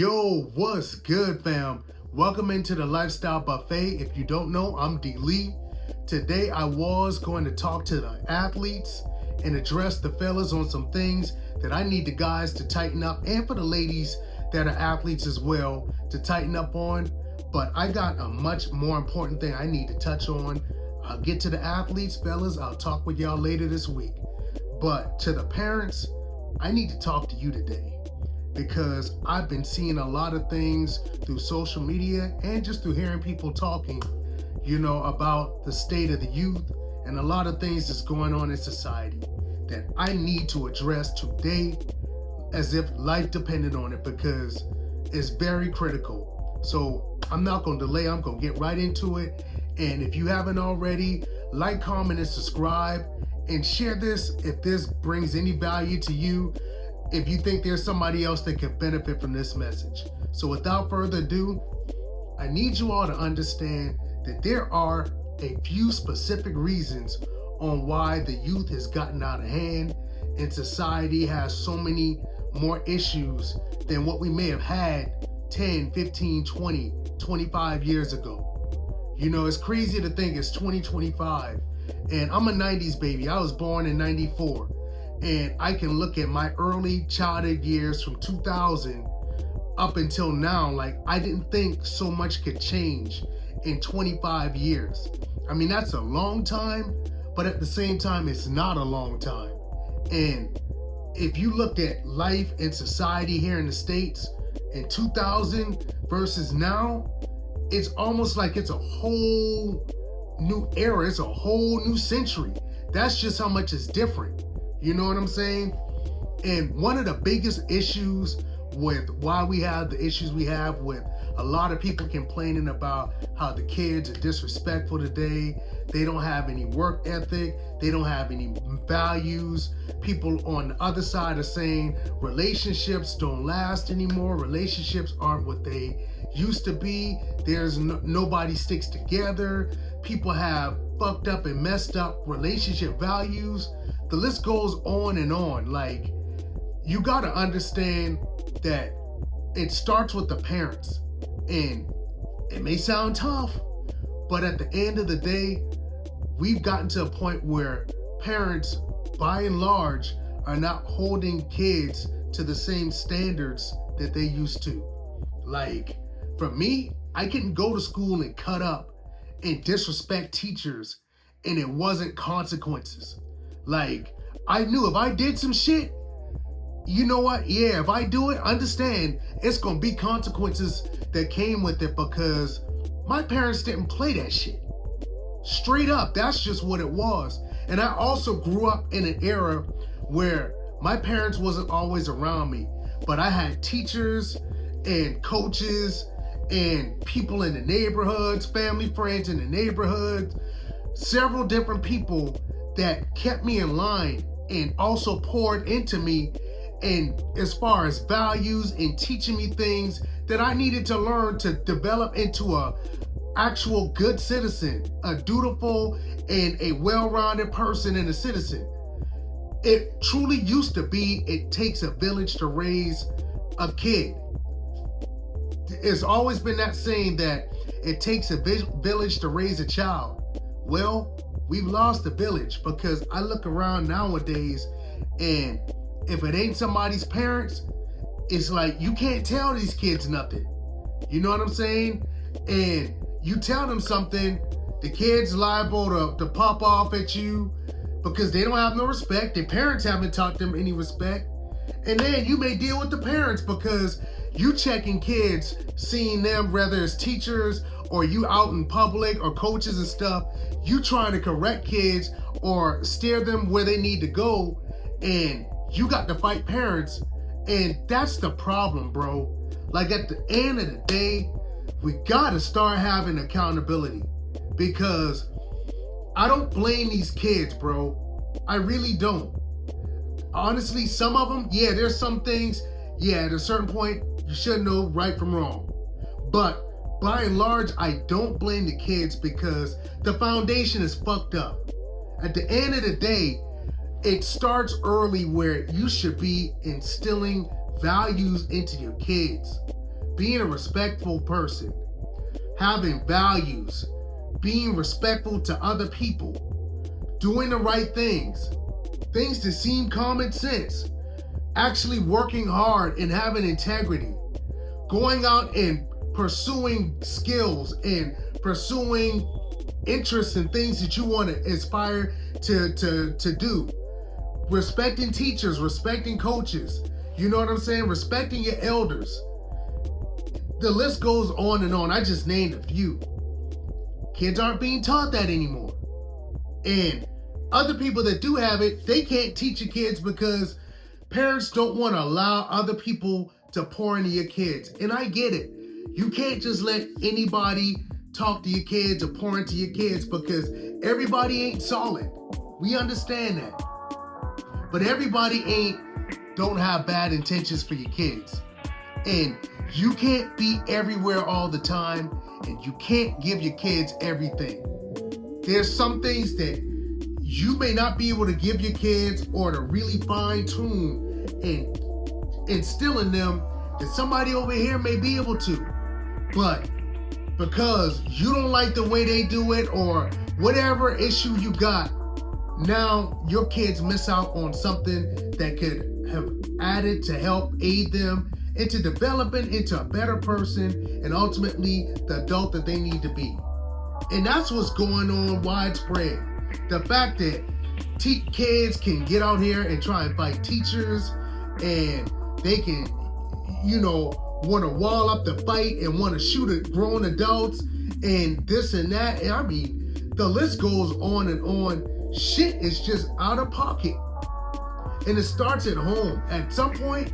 Yo, what's good, fam? Welcome into the Lifestyle Buffet. If you don't know, I'm D. Lee. Today, I was going to talk to the athletes and address the fellas on some things that I need the guys to tighten up, and for the ladies that are athletes as well to tighten up on. But I got a much more important thing I need to touch on. I'll get to the athletes, fellas. I'll talk with y'all later this week. But to the parents, I need to talk to you today, because I've been seeing a lot of things through social media and just through hearing people talking, about the state of the youth and a lot of things that's going on in society that I need to address today as if life depended on it, because it's very critical. So I'm not going to delay. I'm going to get right into it. And if you haven't already, like, comment, and subscribe, and share this if this brings any value to you, if you think there's somebody else that could benefit from this message. So without further ado, I need you all to understand that there are a few specific reasons on why the youth has gotten out of hand and society has so many more issues than what we may have had 10, 15, 20, 25 years ago. It's crazy to think it's 2025, and I'm a 90s baby. I was born in 94. And I can look at my early childhood years from 2000 up until now. Like, I didn't think so much could change in 25 years. I mean, that's a long time, but at the same time, it's not a long time. And if you looked at life and society here in the States in 2000 versus now, it's almost like it's a whole new era. It's a whole new century. That's just how much it's different. You know what I'm saying? And one of the biggest issues with why we have the issues we have with a lot of people complaining about how the kids are disrespectful today. They don't have any work ethic. They don't have any values. People on the other side are saying relationships don't last anymore. Relationships aren't what they used to be. Nobody sticks together. People have fucked up and messed up relationship values. The list goes on and on. Like, you got to understand that it starts with the parents. And it may sound tough, but at the end of the day, we've gotten to a point where parents, by and large, are not holding kids to the same standards that they used to. Like, for me, I couldn't go to school and cut up and disrespect teachers, and it wasn't consequences. Like, I knew if I did some shit, you know what? Yeah, if I do it, understand it's gonna be consequences that came with it, because my parents didn't play that shit. Straight up, that's just what it was. And I also grew up in an era where my parents wasn't always around me, but I had teachers and coaches and people in the neighborhoods, family friends in the neighborhoods, several different people that kept me in line and also poured into me, and as far as values and teaching me things that I needed to learn to develop into a actual good citizen, a dutiful and a well-rounded person and a citizen. It truly used to be, it takes a village to raise a kid. It's always been that saying that it takes a village to raise a child. Well, we've lost the village, because I look around nowadays, and if it ain't somebody's parents, it's like you can't tell these kids nothing. You know what I'm saying? And you tell them something, the kid's liable to pop off at you because they don't have no respect. Their parents haven't taught them any respect. And then you may deal with the parents because you checking kids, seeing them, whether it's teachers or you out in public or coaches and stuff, you trying to correct kids or steer them where they need to go, and you got to fight parents. And that's the problem, bro. Like, at the end of the day, we gotta start having accountability, because I don't blame these kids, bro. I really don't. Honestly, some of them, yeah, there's some things, yeah, at a certain point, you should know right from wrong. But by and large, I don't blame the kids, because the foundation is fucked up. At the end of the day, it starts early, where you should be instilling values into your kids. being a respectful person, having values, being respectful to other people, doing the right things that seem common sense, actually working hard and having integrity, going out and pursuing skills and pursuing interests and things that you want to aspire to do, respecting teachers, respecting coaches, you know what I'm saying, respecting your elders. The list goes on and on. I just named a few. Kids aren't being taught that anymore. And other people that do have it, they can't teach your kids because parents don't want to allow other people to pour into your kids. And I get it. You can't just let anybody talk to your kids or pour into your kids because everybody ain't solid. We understand that. But everybody don't have bad intentions for your kids. And you can't be everywhere all the time, and you can't give your kids everything. There's some things that you may not be able to give your kids or to really fine tune and instill in them that somebody over here may be able to. But because you don't like the way they do it or whatever issue you got, now your kids miss out on something that could have added to help aid them into developing into a better person and ultimately the adult that they need to be. And that's what's going on widespread. The fact that kids can get out here and try and fight teachers, and they can, want to wall up the fight and want to shoot at grown adults and this and that. And I mean, the list goes on and on. Shit is just out of pocket. And it starts at home. At some point,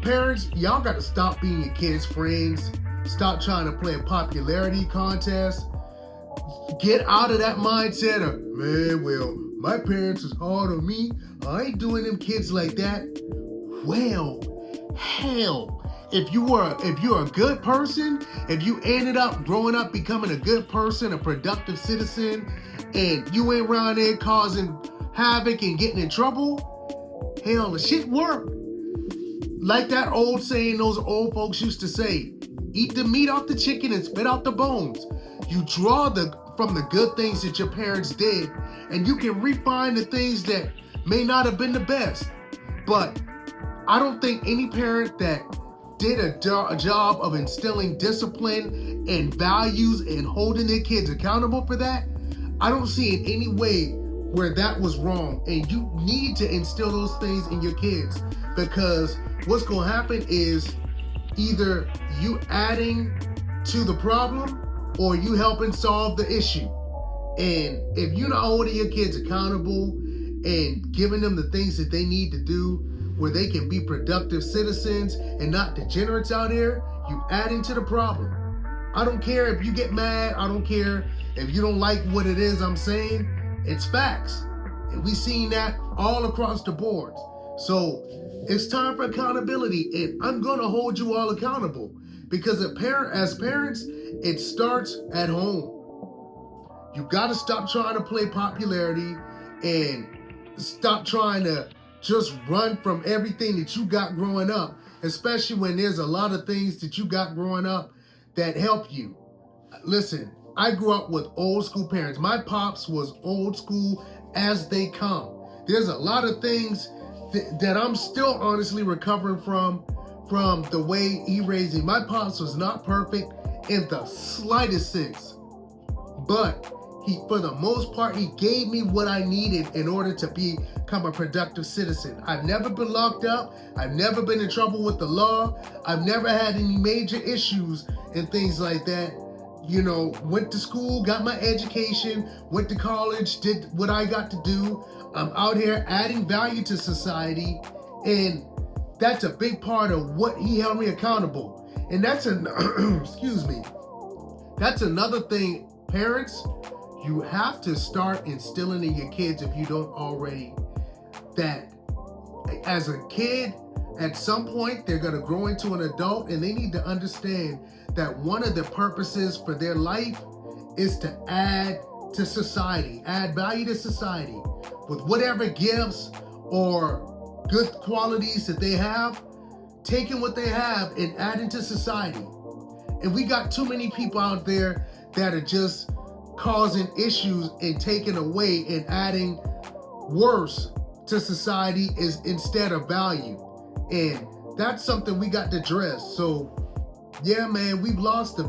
parents, y'all got to stop being your kids' friends. Stop trying to play a popularity contest. Get out of that mindset of, man, well, my parents is hard on me. I ain't doing them kids like that. Well, hell, if you're a good person, if you ended up growing up becoming a good person, a productive citizen, and you ain't around there causing havoc and getting in trouble, hell, the shit worked. Like that old saying those old folks used to say, eat the meat off the chicken and spit out the bones. You draw from the good things that your parents did, and you can refine the things that may not have been the best. But I don't think any parent that did a job of instilling discipline and values and holding their kids accountable for that, I don't see in any way where that was wrong. And you need to instill those things in your kids, because what's going to happen is either you adding to the problem or you helping solve the issue. And if you're not holding your kids accountable and giving them the things that they need to do where they can be productive citizens and not degenerates out here, you adding to the problem. I don't care if you get mad. I don't care if you don't like what it is I'm saying. It's facts. And we've seen that all across the board. So it's time for accountability, and I'm going to hold you all accountable, because as parents, it starts at home. You got to stop trying to play popularity and stop trying to just run from everything that you got growing up, especially when there's a lot of things that you got growing up that help you. Listen, I grew up with old school parents. My pops was old school as they come. There's a lot of things that I'm still honestly recovering from the way he raised me. My pops was not perfect in the slightest sense, but for the most part, he gave me what I needed in order to become a productive citizen. I've never been locked up. I've never been in trouble with the law. I've never had any major issues and things like that. Went to school, got my education, went to college, did what I got to do. I'm out here adding value to society, and that's a big part of what he held me accountable. And that's excuse me. That's another thing, parents. You have to start instilling in your kids, if you don't already, that as a kid, at some point, they're going to grow into an adult, and they need to understand that one of the purposes for their life is to add to society, add value to society with whatever gifts or good qualities that they have. taking what they have and adding to society. And we got too many people out there that are just causing issues and taking away and adding worse to society is instead of value. And that's something we got to address. So yeah, man, we've lost the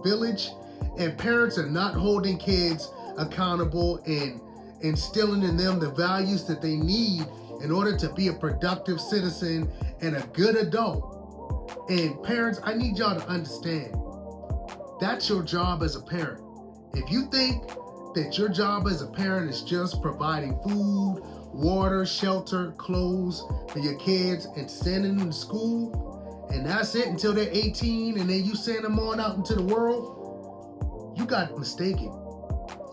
village, and parents are not holding kids accountable and instilling in them the values that they need in order to be a productive citizen and a good adult. And parents, I need y'all to understand, that's your job as a parent. If you think that your job as a parent is just providing food, water, shelter, clothes for your kids and sending them to school, and that's it until they're 18 and then you send them on out into the world, you got mistaken.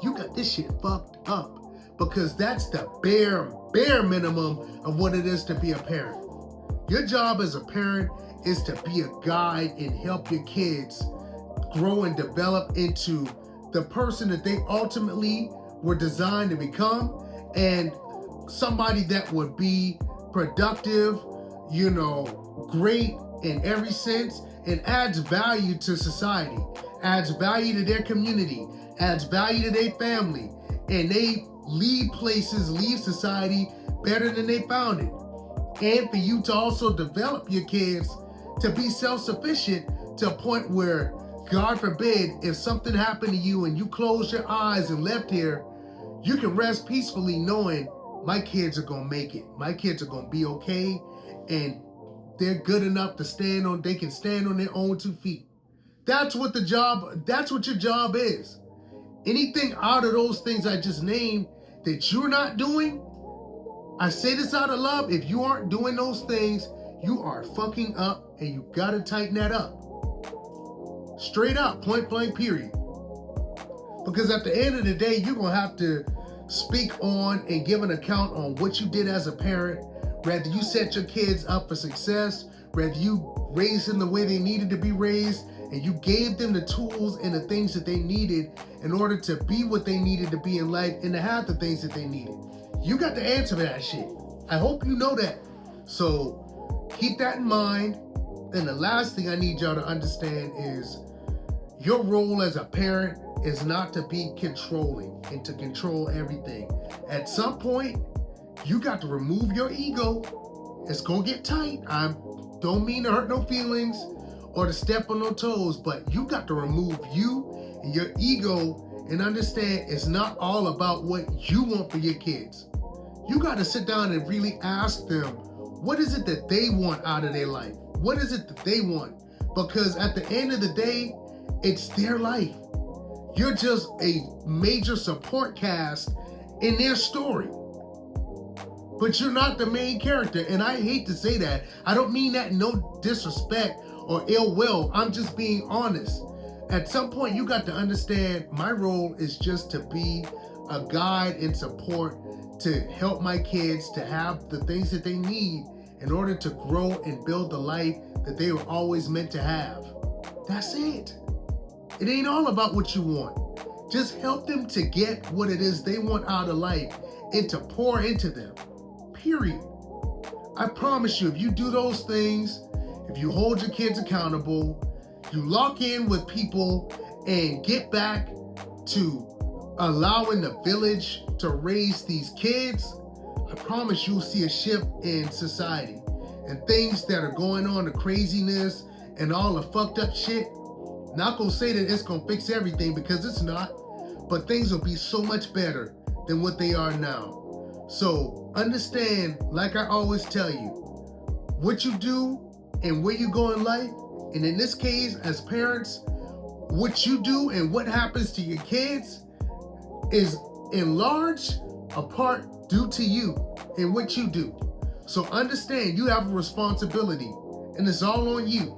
You got this shit fucked up, because that's the bare minimum of what it is to be a parent. Your job as a parent is to be a guide and help your kids grow and develop into the person that they ultimately were designed to become, and somebody that would be productive, great in every sense, and adds value to society, adds value to their community, adds value to their family, and they leave society better than they found it. And for you to also develop your kids to be self-sufficient to a point where, God forbid, if something happened to you and you closed your eyes and left here, you can rest peacefully knowing my kids are gonna make it. My kids are gonna be okay, and they're good enough to they can stand on their own 2 feet. That's what your job is. Anything out of those things I just named that you're not doing, I say this out of love, if you aren't doing those things, you are fucking up, and you gotta tighten that up. Straight up, point blank, period. Because at the end of the day, you're gonna have to speak on and give an account on what you did as a parent, whether you set your kids up for success, whether you raised them the way they needed to be raised, and you gave them the tools and the things that they needed in order to be what they needed to be in life and to have the things that they needed. You got to answer for that shit. I hope you know that. So keep that in mind. And the last thing I need y'all to understand is your role as a parent is not to be controlling and to control everything. At some point, you got to remove your ego. It's gonna get tight. I don't mean to hurt no feelings or to step on no toes, but you got to remove you and your ego and understand it's not all about what you want for your kids. You got to sit down and really ask them, what is it that they want out of their life? What is it that they want? Because at the end of the day, it's their life. You're just a major support cast in their story. But you're not the main character. And I hate to say that. I don't mean that in no disrespect or ill will. I'm just being honest. At some point, you got to understand my role is just to be a guide and support to help my kids to have the things that they need in order to grow and build the life that they were always meant to have. That's it. It ain't all about what you want. Just help them to get what it is they want out of life and to pour into them. Period. I promise you, if you do those things, if you hold your kids accountable, you lock in with people and get back to allowing the village to raise these kids, I promise you'll see a shift in society. And things that are going on, the craziness and all the fucked up shit, not gonna say that it's gonna fix everything, because it's not, but things will be so much better than what they are now. So understand, like I always tell you, what you do and where you go in life, and in this case, as parents, what you do and what happens to your kids is in large a part due to you and what you do. So understand you have a responsibility, and it's all on you.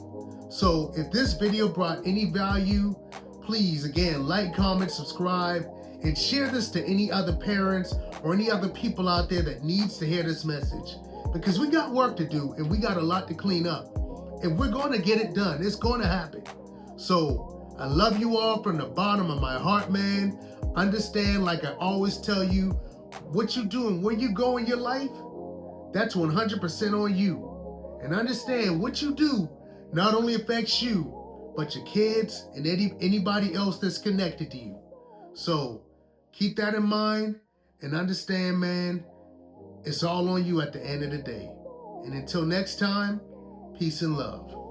So if this video brought any value, please, again, like, comment, subscribe, and share this to any other parents or any other people out there that needs to hear this message. Because we got work to do and we got a lot to clean up. And we're going to get it done. It's going to happen. So I love you all from the bottom of my heart, man. Understand, like I always tell you, what you do and where you go in your life, that's 100% on you. And understand what you do not only affects you, but your kids and anybody else that's connected to you. So keep that in mind and understand, man, it's all on you at the end of the day. And until next time, peace and love.